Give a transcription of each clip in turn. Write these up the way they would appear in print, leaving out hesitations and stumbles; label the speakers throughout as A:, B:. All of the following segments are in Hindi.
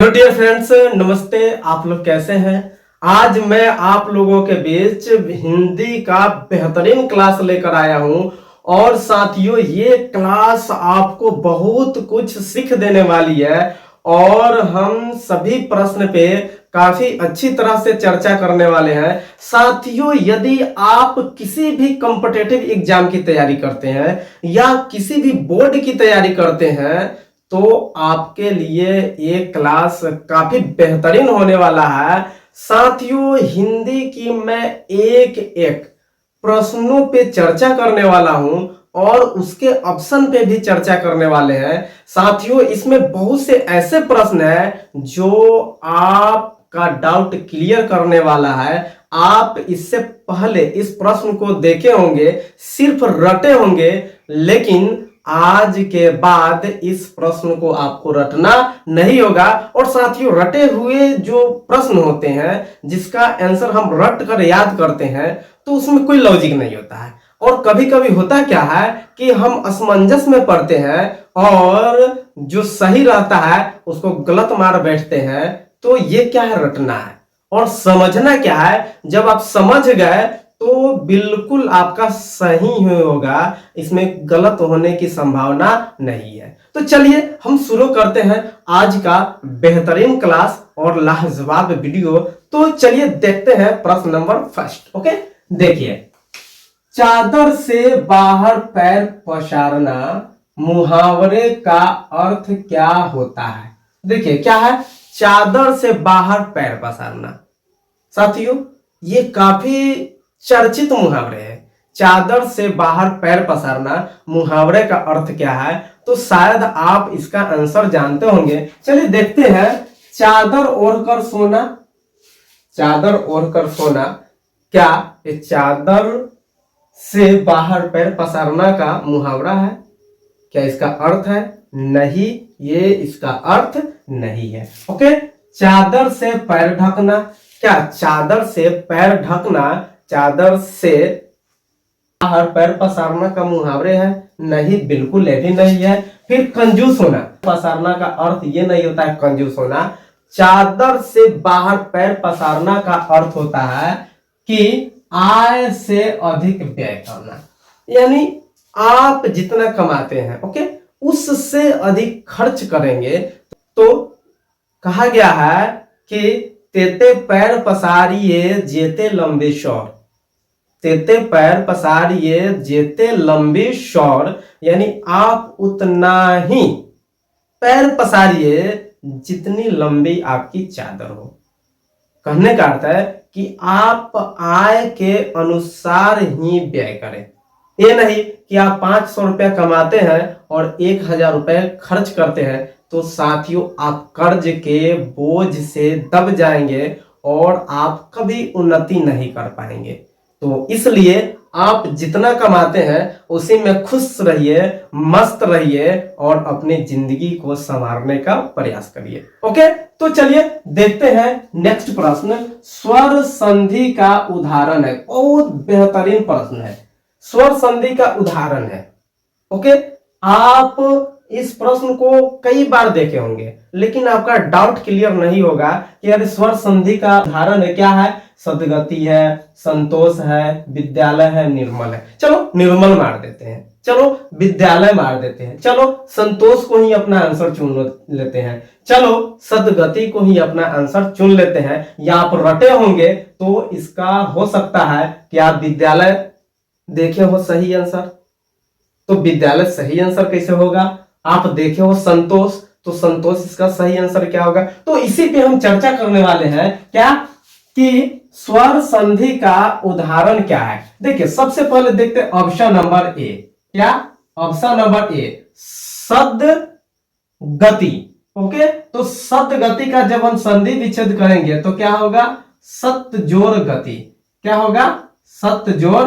A: हेलो डियर फ्रेंड्स, नमस्ते। आप लोग कैसे हैं? आज मैं आप लोगों के बीच हिंदी का बेहतरीन क्लास लेकर आया हूं और साथियों ये क्लास आपको बहुत कुछ सीख देने वाली है और हम सभी प्रश्न पे काफी अच्छी तरह से चर्चा करने वाले हैं। साथियों, यदि आप किसी भी कॉम्पिटिटिव एग्जाम की तैयारी करते हैं या किसी भी बोर्ड की तैयारी करते हैं तो आपके लिए ये क्लास काफी बेहतरीन होने वाला है। साथियों, हिंदी की मैं एक एक प्रश्नों पे चर्चा करने वाला हूं और उसके ऑप्शन पे भी चर्चा करने वाले हैं। साथियों, इसमें बहुत से ऐसे प्रश्न हैं जो आपका डाउट क्लियर करने वाला है। आप इससे पहले इस प्रश्न को देखे होंगे, सिर्फ रटे होंगे, लेकिन आज के बाद इस प्रश्न को आपको रटना नहीं होगा। और साथियों, रटे हुए जो प्रश्न होते हैं जिसका आंसर हम रट कर याद करते हैं तो उसमें कोई लॉजिक नहीं होता है। और कभी कभी होता क्या है कि हम असमंजस में पड़ते हैं और जो सही रहता है उसको गलत मार बैठते हैं। तो ये क्या है? रटना है। और समझना क्या है? जब आप समझ गए तो बिल्कुल आपका सही ही होगा, इसमें गलत होने की संभावना नहीं है। तो चलिए हम शुरू करते हैं आज का बेहतरीन क्लास और लाजवाब वीडियो। तो चलिए देखते हैं प्रश्न नंबर फर्स्ट। ओके, देखिए, चादर से बाहर पैर पसारना मुहावरे का अर्थ क्या होता है? देखिए क्या है, चादर से बाहर पैर पसारना। साथियों, ये काफी चर्चित मुहावरे है। चादर से बाहर पैर पसारना मुहावरे का अर्थ क्या है? तो शायद आप इसका आंसर जानते होंगे। चलिए देखते हैं। चादर ओढ़कर सोना, चादर ओढ़कर सोना, क्या ये चादर से बाहर पैर पसारना का मुहावरा है? क्या इसका अर्थ है? नहीं, ये इसका अर्थ नहीं है। ओके, चादर से पैर ढकना, क्या चादर से पैर ढकना चादर से बाहर पैर पसारना का मुहावरे है? नहीं, बिल्कुल ये भी नहीं है। फिर कंजूस होना, पसारना का अर्थ ये नहीं होता है कंजूस होना। चादर से बाहर पैर पसारना का अर्थ होता है कि आय से अधिक व्यय करना, यानी आप जितना कमाते हैं, ओके, उससे अधिक खर्च करेंगे। तो कहा गया है कि तेते पैर पसारिए जेते लंबे शौर, तेते पैर पसारिए जेते लंबी शौर, यानी आप उतना ही पैर पसारिए जितनी लंबी आपकी चादर हो। कहने का अर्थ है कि आप आय के अनुसार ही व्यय करें। ये नहीं कि आप 500 रुपया कमाते हैं और 1000 रुपये खर्च करते हैं तो साथियों आप कर्ज के बोझ से दब जाएंगे और आप कभी उन्नति नहीं कर पाएंगे। तो इसलिए आप जितना कमाते हैं उसी में खुश रहिए, मस्त रहिए और अपनी जिंदगी को संवारने का प्रयास करिए। ओके, तो चलिए देखते हैं नेक्स्ट प्रश्न। स्वर संधि का उदाहरण है। बहुत बेहतरीन प्रश्न है, स्वर संधि का उदाहरण है। ओके, आप इस प्रश्न को कई बार देखे होंगे लेकिन आपका डाउट क्लियर नहीं होगा कि यार स्वर संधि का उदाहरण है क्या है। सदगति है, संतोष है, विद्यालय है, निर्मल है। चलो निर्मल मार देते हैं, चलो विद्यालय मार देते हैं, चलो संतोष को ही अपना आंसर चुन लेते हैं, चलो सदगति को ही अपना आंसर चुन लेते हैं। या आप रटे होंगे तो इसका हो सकता है कि आप विद्यालय देखे हो सही आंसर, तो विद्यालय सही आंसर कैसे होगा? आप देखे हो संतोष, तो संतोष इसका सही आंसर क्या होगा? तो इसी पे हम चर्चा करने वाले हैं, क्या कि स्वर संधि का उदाहरण क्या है। देखिए सबसे पहले देखते हैं ऑप्शन नंबर ए। क्या? ऑप्शन नंबर ए, सद गति। ओके, तो सद गति का जब हम संधि विच्छेद करेंगे तो क्या होगा? सत जोड़ गति। क्या होगा? सत जोड़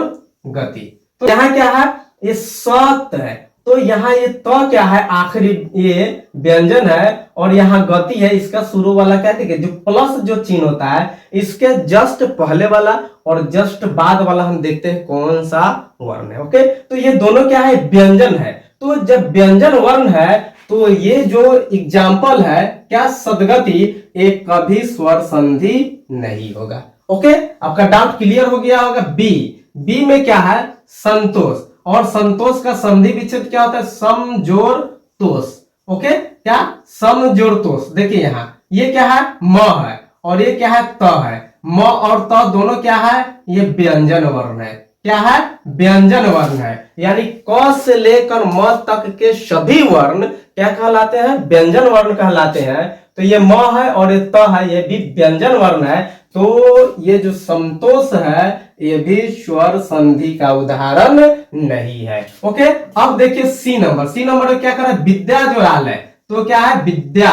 A: गति। तो यहां क्या है? ये सत है, तो यहाँ ये तो क्या है? आखिरी ये व्यंजन है और यहाँ गति है। इसका शुरू वाला क्या है? जो प्लस जो चिन्ह होता है इसके जस्ट पहले वाला और जस्ट बाद वाला हम देखते हैं कौन सा वर्ण है। ओके, तो ये दोनों क्या है? व्यंजन है। तो जब व्यंजन वर्ण है तो ये जो एग्जाम्पल है क्या, सदगति, एक कभी स्वर संधि नहीं होगा। ओके, आपका डाउट क्लियर हो गया होगा। बी, बी में क्या है, संतोष, और संतोष का संधि विच्छेद क्या होता है, समजोड़ तोष। ओके, क्या, समजोड़ तोष। देखिए यहाँ ये क्या है, म है, और ये क्या है, त है। म और त दोनों क्या है, ये व्यंजन वर्ण है। क्या है, व्यंजन वर्ण है, यानी क से लेकर म तक के सभी वर्ण क्या कहलाते हैं, व्यंजन वर्ण कहलाते हैं। तो ये म है और ये त है, ये भी व्यंजन वर्ण है। तो ये जो संतोष है ये भी स्वर संधि का उदाहरण नहीं है। ओके, अब देखिए सी नंबर, सी नंबर में क्या कर रहा है, विद्या जो आलय, तो क्या है, विद्या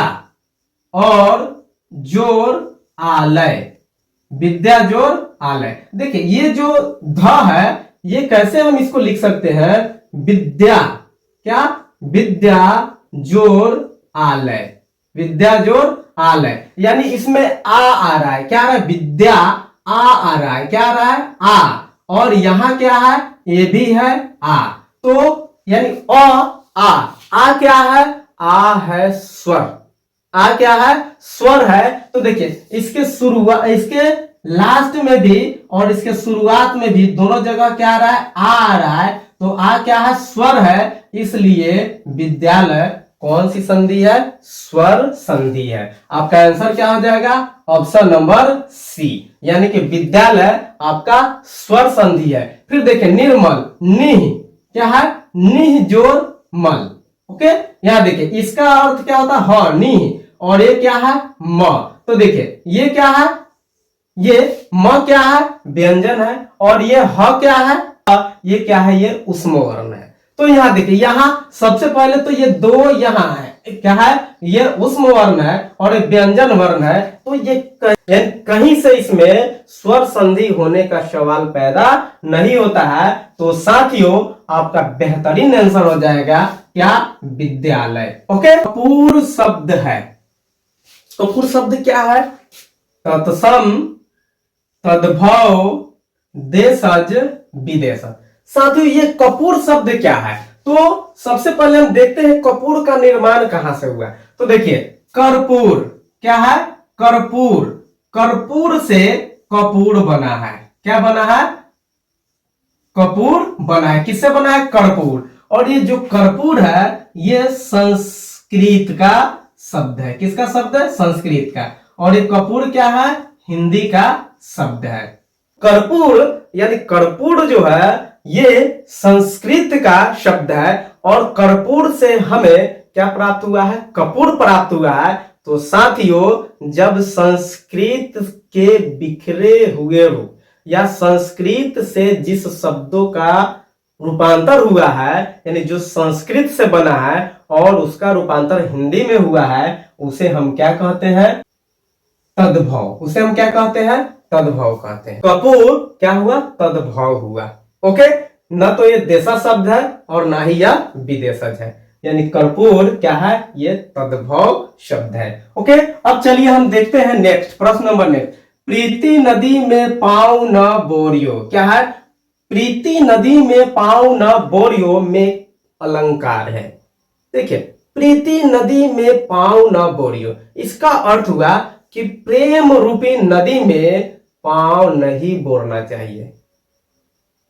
A: और जोर आलय, विद्या जोर आलय। देखिए ये जो ध है ये कैसे हम इसको लिख सकते हैं, विद्या, क्या, विद्या जोर आलय, विद्या जोर आलय, यानी इसमें आ रहा है, क्या आ रहा है, विद्या आ रहा है, क्या आ रहा है, आ, और यहां क्या है, ये भी है आ, तो यानी आ क्या है, आ है स्वर, आ क्या है, स्वर है। तो देखिए इसके शुरुआत, इसके लास्ट में भी और इसके शुरुआत में भी दोनों जगह क्या आ रहा है, आ रहा है। तो आ क्या है, स्वर है, इसलिए विद्यालय कौन सी संधि है, स्वर संधि है। आपका आंसर क्या हो जाएगा, ऑप्शन नंबर सी, यानी कि विद्यालय आपका स्वर संधि है। फिर देखिए निर्मल, निह, क्या है, निह जोर मल। ओके, यहां देखिए इसका अर्थ क्या होता है, ह, निह, और ये क्या है, म। तो देखिए ये क्या है, ये म क्या है, व्यंजन है, और ये ह क्या है, ये क्या है, ये ऊष्म वर्ण है। तो यहां देखिए, यहां सबसे पहले तो ये दो यहां है, क्या है, ये ऊष्म वर्ण है और ये व्यंजन वर्ण है। तो ये कहीं से इसमें स्वर संधि होने का सवाल पैदा नहीं होता है। तो साथियों आपका बेहतरीन आंसर हो जाएगा क्या, विद्यालय। ओके, कपूर शब्द है, कपूर शब्द क्या है, तत्सम, तद्भव, देशज, विदेशज। साथियों ये कपूर शब्द क्या है, तो सबसे पहले हम देखते हैं कपूर का निर्माण कहां से हुआ। तो देखिए कर्पूर, क्या है, कर्पूर, कर्पूर से कपूर बना है, क्या बना है, कपूर बना है, किससे बना है, कर्पूर। और ये जो कर्पूर है ये संस्कृत का शब्द है, किसका शब्द है, संस्कृत का। और ये कपूर क्या है, हिंदी का शब्द है। कर्पूर यानी कर्पूर जो है ये संस्कृत का शब्द है, और कर्पूर से हमें क्या प्राप्त हुआ है, कपूर प्राप्त हुआ है। तो साथियों जब संस्कृत के बिखरे हुए रूप या संस्कृत से जिस शब्दों का रूपांतर हुआ है, यानी जो संस्कृत से बना है और उसका रूपांतर हिंदी में हुआ है, उसे हम क्या कहते हैं, तद्भव, उसे हम क्या कहते हैं, तद्भव कहते हैं। कपूर क्या हुआ, तद्भव हुआ। ओके, न तो ये देशज शब्द है और ना ही यह विदेशज है, यानी कर्पूर क्या है, ये तद्भव शब्द है। ओके, अब चलिए हम देखते हैं नेक्स्ट प्रश्न नंबर नेक्स्ट। प्रीति नदी में पाँव न बोरियो, क्या है, प्रीति नदी में पाँव न बोरियो में अलंकार है। देखिए प्रीति नदी में पाँव न बोरियो, इसका अर्थ हुआ कि प्रेम रूपी नदी में पांव नहीं बोरना चाहिए,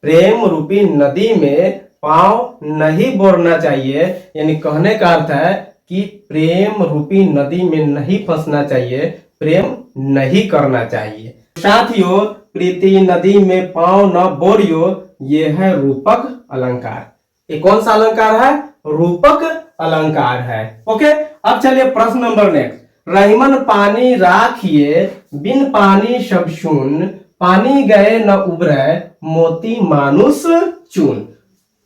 A: प्रेम रूपी नदी में पांव नहीं बोरना चाहिए। यानी कहने का अर्थ है कि प्रेम रूपी नदी में नहीं फंसना चाहिए, प्रेम नहीं करना चाहिए। साथियों प्रीति नदी में पांव न बोरियो, ये है रूपक अलंकार। ये कौन सा अलंकार है, रूपक अलंकार है। ओके, अब चलिए प्रश्न नंबर नेक्स्ट। रहीमन पानी राखिए, बिन पानी सब शून, पानी गए न उबरे, मोती मानुष चून।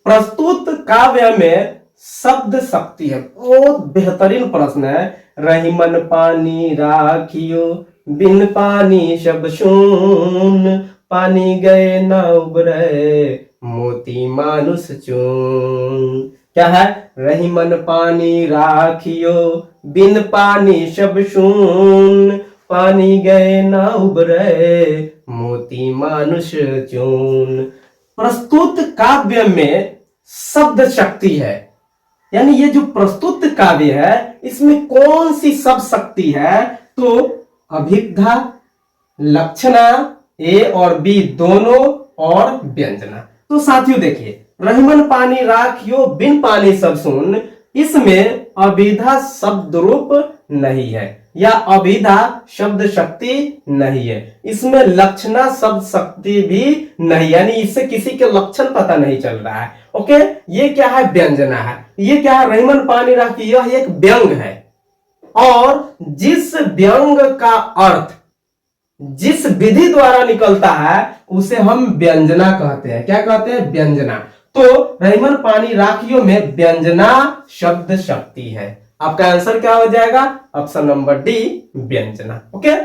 A: प्रस्तुत काव्य में शब्द शक्ति है, बहुत बेहतरीन प्रश्न है। रहीमन पानी राखियो, बिन पानी सब शून, पानी गए न उबरे, मोती मानुष चून। क्या है, रहीमन पानी राखियो, बिन पानी सब शून, पानी गए न उबरे, मोती मानुष चून। प्रस्तुत काव्य में शब्द शक्ति है, यानी ये जो प्रस्तुत काव्य है इसमें कौन सी सब शक्ति है? तो अभिधा, लक्षणा, ए और बी दोनों, और व्यंजना। तो साथियों देखिए, रहीमन पानी राखियो बिन पानी सब सुन, इसमें अभिधा शब्द रूप नहीं है या अभिधा शब्द शक्ति नहीं है, इसमें लक्षणा शब्द शक्ति भी नहीं, यानी इससे किसी के लक्षण पता नहीं चल रहा है। ओके, ये क्या है? व्यंजना है। ये क्या है? रहीमन पानी राखियो, यह एक व्यंग है, और जिस व्यंग का अर्थ जिस विधि द्वारा निकलता है उसे हम व्यंजना कहते हैं। क्या कहते हैं? व्यंजना। तो रहीमन पानी राखियो में व्यंजना शब्द शक्ति है। आपका आंसर क्या हो जाएगा? ऑप्शन नंबर डी, व्यंजना। ओके,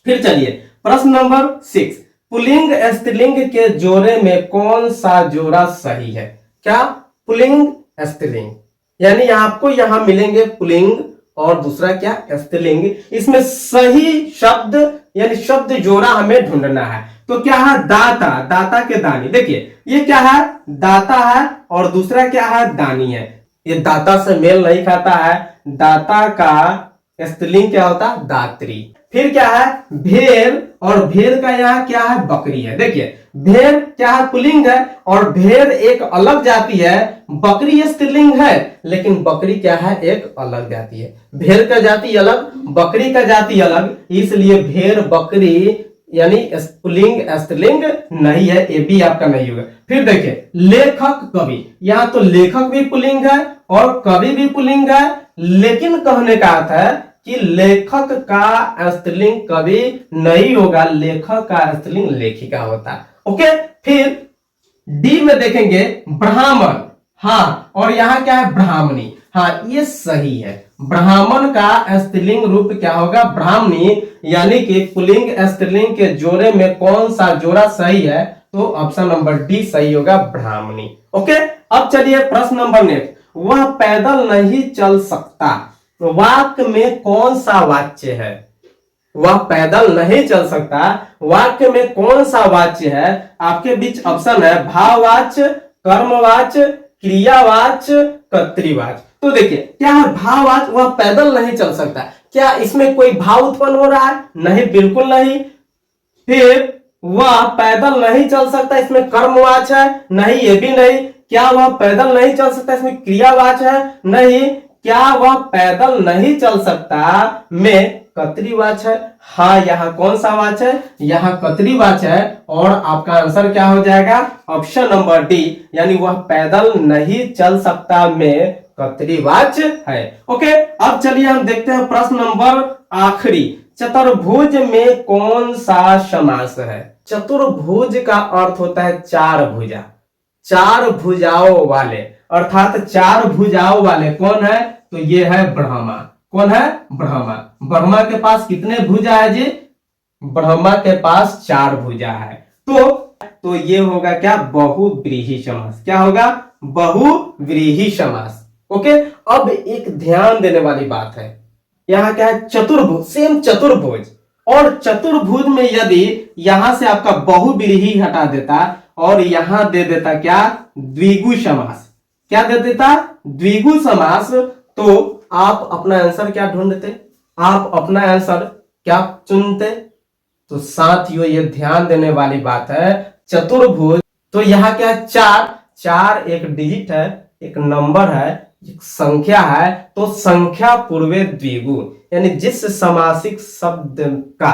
A: फिर चलिए प्रश्न नंबर 6, पुल्लिंग स्त्रीलिंग के जोड़े में कौन सा जोड़ा सही है? क्या? पुल्लिंग स्त्रीलिंग, यानी आपको यहां मिलेंगे पुल्लिंग और दूसरा क्या? स्त्रीलिंग। इसमें सही शब्द यानी शब्द जोड़ा हमें ढूंढना है। तो क्या है? दाता, दाता के दानी। देखिए ये क्या है? दाता है, और दूसरा क्या है? दानी है। ये दाता से मेल नहीं खाता है। दाता का स्त्रीलिंग क्या होता है? दात्री। फिर क्या है? भेड़, और भेड़ का यहाँ क्या है? बकरी है। देखिए भेड़ क्या है? पुल्लिंग है, और भेड़ एक अलग जाति है। बकरी स्त्रीलिंग है, लेकिन बकरी क्या है? एक अलग जाति है। भेड़ का जाति अलग, बकरी का जाति अलग, इसलिए भेड़ बकरी यानी पुल्लिंग स्त्रीलिंग नहीं है। ये भी आपका नहीं होगा। फिर देखिए लेखक कवि, यहाँ तो लेखक भी पुल्लिंग है और कवि भी पुल्लिंग है, लेकिन कहने का अर्थ है कि लेखक का स्त्रीलिंग कवि नहीं होगा, लेखक का स्त्रीलिंग लेखिका होता है। ओके, फिर डी में देखेंगे ब्राह्मण, हाँ, और यहाँ क्या है? ब्राह्मणी। हाँ, ये सही है। ब्राह्मण का स्त्रीलिंग रूप क्या होगा? ब्राह्मणी, यानी कि पुल्लिंग स्त्रीलिंग के जोड़े में कौन सा जोड़ा सही है? तो ऑप्शन नंबर डी सही होगा, ब्राह्मणी। ओके, अब चलिए प्रश्न नंबर नेक्स्ट, वह पैदल नहीं चल सकता, वाक्य में कौन सा वाच्य है? वह पैदल नहीं चल सकता, वाक्य में कौन सा वाच्य है? आपके बीच ऑप्शन है भाववाच्य, कर्मवाच्य, क्रियावाच्य, कर्तृवाच्य। तो देखिए क्या है? भाववाच्य, वह पैदल नहीं चल सकता। क्या इसमें कोई भाव उत्पन्न हो रहा है? नहीं, बिल्कुल नहीं। फिर वह पैदल नहीं चल सकता, इसमें कर्मवाच्य है? नहीं, ये भी नहीं। क्या वह पैदल नहीं चल सकता, इसमें क्रियावाच्य है? नहीं। क्या वह पैदल नहीं चल सकता में कर्तृवाच्य है? हाँ, यहाँ कौन सा वाच्य है? यहाँ कर्तृवाच्य है, और आपका आंसर क्या हो जाएगा? ऑप्शन नंबर डी, यानी वह पैदल नहीं चल सकता में कर्तृवाच्य है। ओके, अब चलिए हम देखते हैं प्रश्न नंबर आखिरी, चतुर्भुज में कौन सा समास है? चतुर्भुज का अर्थ होता है चार भुजा, चार भुजाओं वाले, अर्थात चार भुजाओं वाले कौन है? तो ये है ब्रह्मा। कौन है? ब्रह्मा। ब्रह्मा के पास कितने भुजा है जी? ब्रह्मा के पास चार भुजा है। तो ये होगा क्या? बहुव्रीहि समास। क्या होगा? बहुव्रीहि समास। ओके, अब एक ध्यान देने वाली बात है, यहाँ क्या है? चतुर्भुज, सेम चतुर्भुज, और चतुर्भुज में यदि यहां से आपका बहुव्रीहि हटा देता और यहां दे देता क्या? द्विगु समास। क्या दे देता? द्विगु समास। तो आप अपना आंसर क्या ढूंढते? आप अपना आंसर क्या चुनते? तो साथियों ये ध्यान देने वाली बात है, चतुर्भुज तो यहाँ क्या है? चार, चार एक डिजिट है, एक नंबर है, एक संख्या है, तो संख्या पूर्वे द्विगु, यानी जिस समासिक शब्द का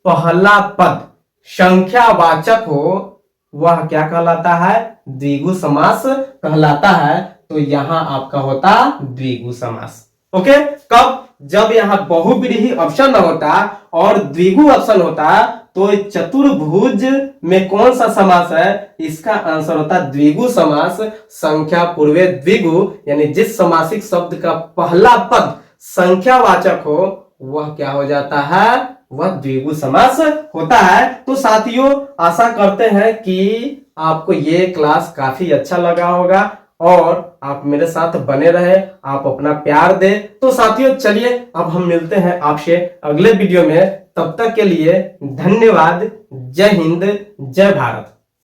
A: पहला पद संख्यावाचक हो वह क्या कहलाता है? द्विगु समास कहलाता है। तो यहां आपका होता द्विगु समास। ओके, कब? जब यहां बहुव्रीहि ऑप्शन न होता और द्विगु ऑप्शन होता, तो चतुर्भुज में कौन सा समास है? इसका आंसर होता द्विगु समास। संख्या पूर्वे द्विगु, यानी जिस समासिक शब्द का पहला पद संख्यावाचक हो वह क्या हो जाता है? वह द्विगु समास होता है। तो साथियों आशा करते हैं कि आपको ये क्लास काफी अच्छा लगा होगा और आप मेरे साथ बने रहे, आप अपना प्यार दें। तो साथियों चलिए अब हम मिलते हैं आपसे अगले वीडियो में। तब तक के लिए धन्यवाद। जय हिंद, जय भारत।